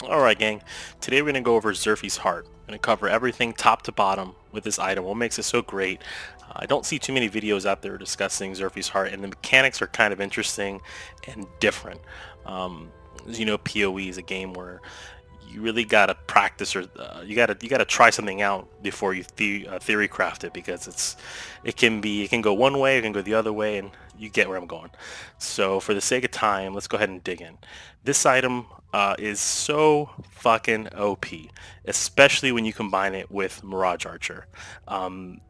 Alright gang, today we're going to go over Zerphi'sheart. I'm going to cover everything top to bottom with this item, what makes it so great. I don't see too many videos out there discussing Zerphi'sheart, and the mechanics are kind of interesting and different. As you know, PoE is a game where you really gotta practice, or you gotta try something out before you theory craft it, because it can go one way, it can go the other way, and you get where I'm going. So for the sake of time, let's go ahead and dig in. This item is so fucking OP, especially when you combine it with Mirage Archer. Um,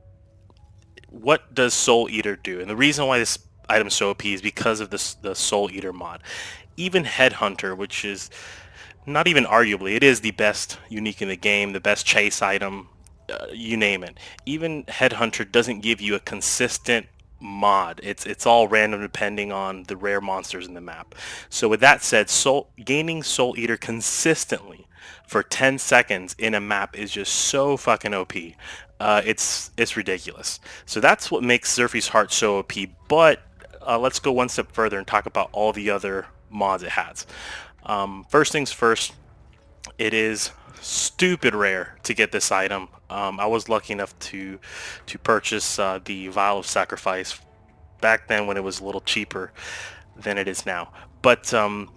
what does Soul Eater do? And the reason why this item is so OP is because of the Soul Eater mod. Even Headhunter, which is not even arguably, it is the best unique in the game, the best chase item, you name it. Even Headhunter doesn't give you a consistent mod. It's all random depending on the rare monsters in the map. So with that said, gaining Soul Eater consistently for 10 seconds in a map is just so fucking OP. It's ridiculous. So that's what makes zerphi'sheart so OP. But let's go one step further and talk about all the other mods it has. First things first, it is stupid rare to get this item. I was lucky enough to purchase the Vial of Sacrifice back then when it was a little cheaper than it is now. But so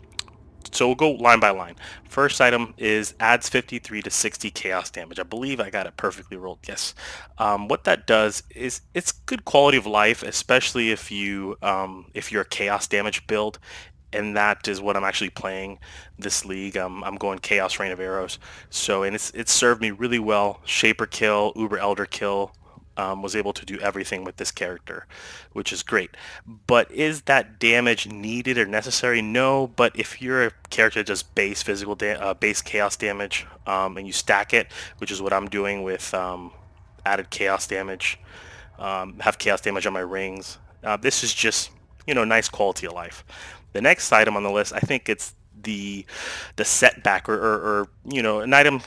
we'll go line by line. First item is adds 53 to 60 chaos damage. I believe I got it perfectly rolled. Yes. What that does is it's good quality of life, especially if you're a chaos damage build, and that is what I'm actually playing this league. I'm going Chaos Rain of Arrows. So, and it's served me really well. Shaper kill, Uber Elder kill. Was able to do everything with this character, which is great. But is that damage needed or necessary? No. But if you're a character that does base base chaos damage, and you stack it, which is what I'm doing with added chaos damage, have chaos damage on my rings. This is just nice quality of life. The next item on the list, I think it's the setback, or an item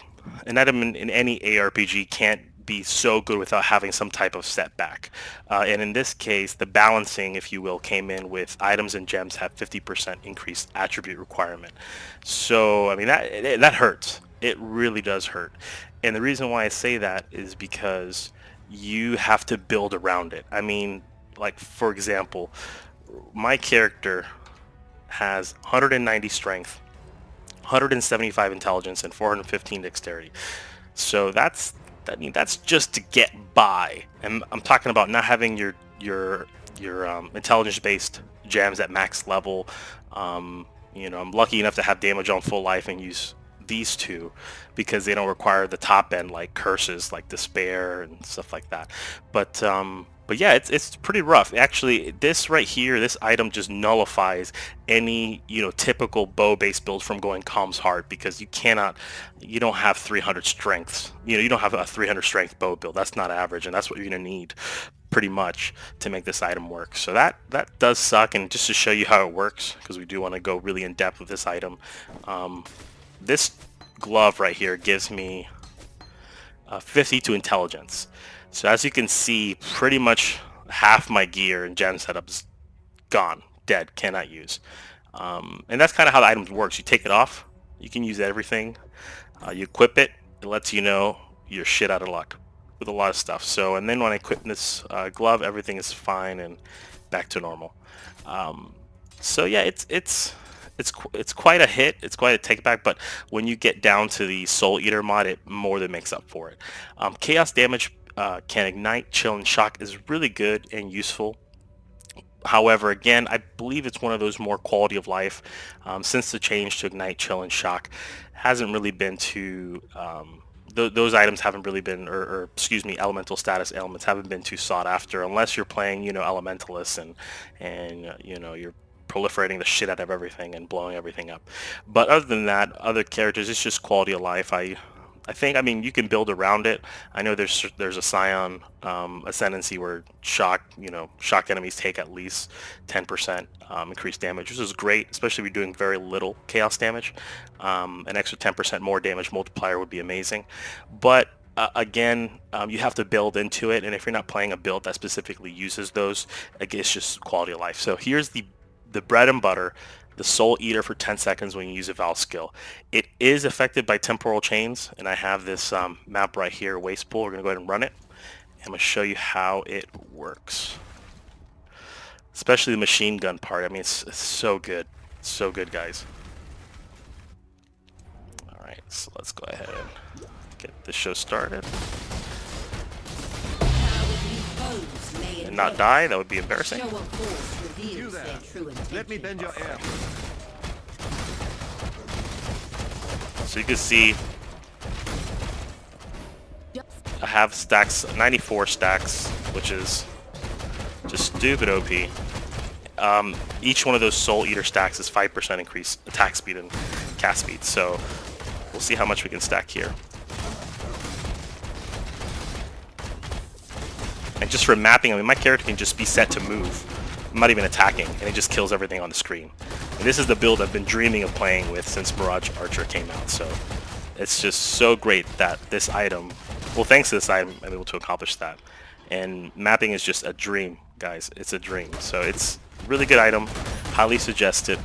in any ARPG can't be so good without having some type of setback. And in this case, the balancing, if you will, came in with items and gems have 50% increased attribute requirement. So I mean that hurts. It really does hurt. And the reason why I say that is because you have to build around it. I mean, like for example, my character has 190 strength, 175 intelligence, and 415 dexterity. So that's just to get by. And I'm talking about not having your intelligence based gems at max level. I'm lucky enough to have damage on full life and use these two because they don't require the top end like curses like despair and stuff like that. But yeah, it's pretty rough. Actually, this right here, this item just nullifies any typical bow based build from going Calm's Heart, because you don't have 300 strengths. You don't have a 300 strength bow build. That's not average, and that's what you're gonna need pretty much to make this item work. So that does suck. And just to show you how it works, because we do want to go really in depth with this item, this glove right here gives me 52 intelligence. So as you can see, pretty much half my gear and gem setups gone, dead, cannot use. And that's kind of how the item works. You take it off, you can use everything. You equip it, it lets you know you're shit out of luck with a lot of stuff. So, and then when I equip this glove, everything is fine and back to normal. So yeah, it's quite a hit. It's quite a take back. But when you get down to the Soul Eater mod, it more than makes up for it. Chaos damage can ignite, chill, and shock is really good and useful. However, again, I believe it's one of those more quality of life. Since the change to ignite, chill, and shock hasn't really been too those items haven't really been, or excuse me, elemental status elements haven't been too sought after, unless you're playing elementalists and you're proliferating the shit out of everything and blowing everything up. But other than that, other characters, it's just quality of life. I mean, you can build around it. I know there's a Scion ascendancy where shock enemies take at least 10% increased damage, which is great, especially if you're doing very little chaos damage. An extra 10% more damage multiplier would be amazing. But again, you have to build into it, and if you're not playing a build that specifically uses those, it's just quality of life. So here's the bread and butter, the Soul Eater for 10 seconds when you use a Valve skill. It is affected by temporal chains, and I have this map right here, Waste Pool. We're going to go ahead and run it. I'm going to show you how it works. Especially the machine gun part. I mean, it's so good. It's so good, guys. Alright, so let's go ahead and get this show started. And not die, that would be embarrassing. Let me bend your ear. So you can see I have stacks, 94 stacks, which is just stupid OP. Each one of those Soul Eater stacks is 5% increase attack speed and cast speed, so we'll see how much we can stack here. And just for mapping, I mean, my character can just be set to move. I'm not even attacking, and it just kills everything on the screen. And this is the build I've been dreaming of playing with since Mirage Archer came out, so it's just so great that this item, well, thanks to this item, I'm able to accomplish that. And mapping is just a dream, guys. It's a dream. So it's a really good item, highly suggested.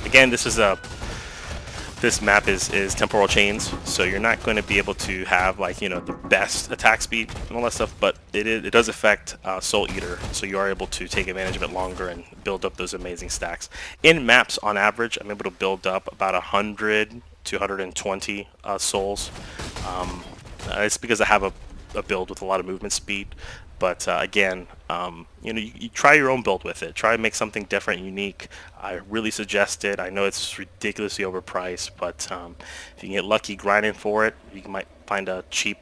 Again, this map is temporal chains, so you're not going to be able to have, like, you know, the best attack speed and all that stuff, but it does affect Soul Eater, so you are able to take advantage of it longer and build up those amazing stacks. In maps, on average, I'm able to build up about 100 to 120 souls. It's because I have a build with a lot of movement speed, but again, you know, you try your own build with it. Try to make something different, unique. I really suggest it. I know it's ridiculously overpriced, but if you can get lucky grinding for it, you might find a cheap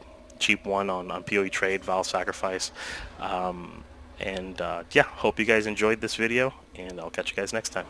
one on PoE Trade, Valve Sacrifice. Yeah, hope you guys enjoyed this video, and I'll catch you guys next time.